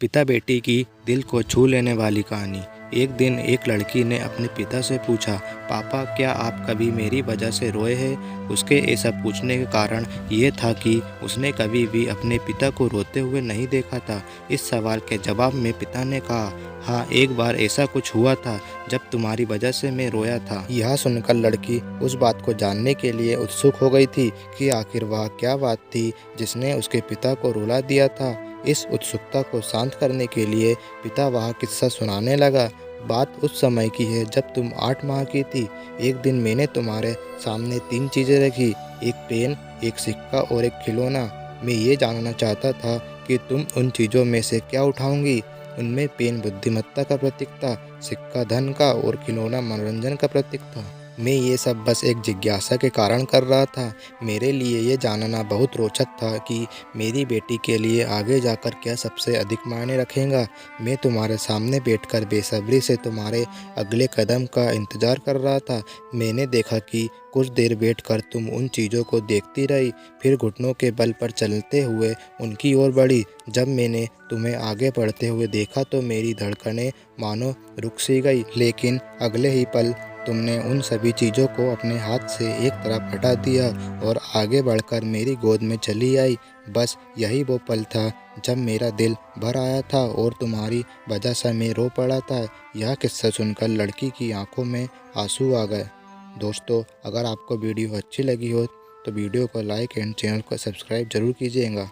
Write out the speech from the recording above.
पिता बेटी की दिल को छू लेने वाली कहानी। एक दिन एक लड़की ने अपने पिता से पूछा, पापा क्या आप कभी मेरी वजह से रोए हैं? उसके ऐसा पूछने का कारण ये था कि उसने कभी भी अपने पिता को रोते हुए नहीं देखा था। इस सवाल के जवाब में पिता ने कहा, हाँ, एक बार ऐसा कुछ हुआ था जब तुम्हारी वजह से मैं रोया था। यह सुनकर लड़की उस बात को जानने के लिए उत्सुक हो गई थी कि आखिर वह क्या बात थी जिसने उसके पिता को रुला दिया था। इस उत्सुकता को शांत करने के लिए पिता वह किस्सा सुनाने लगा। बात उस समय की है जब तुम 8 माह की थी। एक दिन मैंने तुम्हारे सामने 3 चीज़ें रखी, एक पेन, एक सिक्का और एक खिलौना। मैं ये जानना चाहता था कि तुम उन चीज़ों में से क्या उठाओगी। उनमें पेन बुद्धिमत्ता का प्रतीक था, सिक्का धन का और खिलौना मनोरंजन का प्रतीक था। मैं ये सब बस एक जिज्ञासा के कारण कर रहा था। मेरे लिए ये जानना बहुत रोचक था कि मेरी बेटी के लिए आगे जाकर क्या सबसे अधिक मायने रखेगा। मैं तुम्हारे सामने बैठकर बेसब्री से तुम्हारे अगले कदम का इंतज़ार कर रहा था। मैंने देखा कि कुछ देर बैठकर तुम उन चीज़ों को देखती रही, फिर घुटनों के बल पर चलते हुए उनकी ओर बढ़ी। जब मैंने तुम्हें आगे बढ़ते हुए देखा तो मेरी धड़कनें मानो रुक सी गई, लेकिन अगले ही पल तुमने उन सभी चीज़ों को अपने हाथ से एक तरफ हटा दिया और आगे बढ़कर मेरी गोद में चली आई। बस यही वो पल था जब मेरा दिल भर आया था और तुम्हारी वजह से मैं रो पड़ा था। यह किस्सा सुनकर लड़की की आंखों में आंसू आ गए। दोस्तों, अगर आपको वीडियो अच्छी लगी हो तो वीडियो को लाइक एंड चैनल को सब्सक्राइब जरूर कीजिएगा।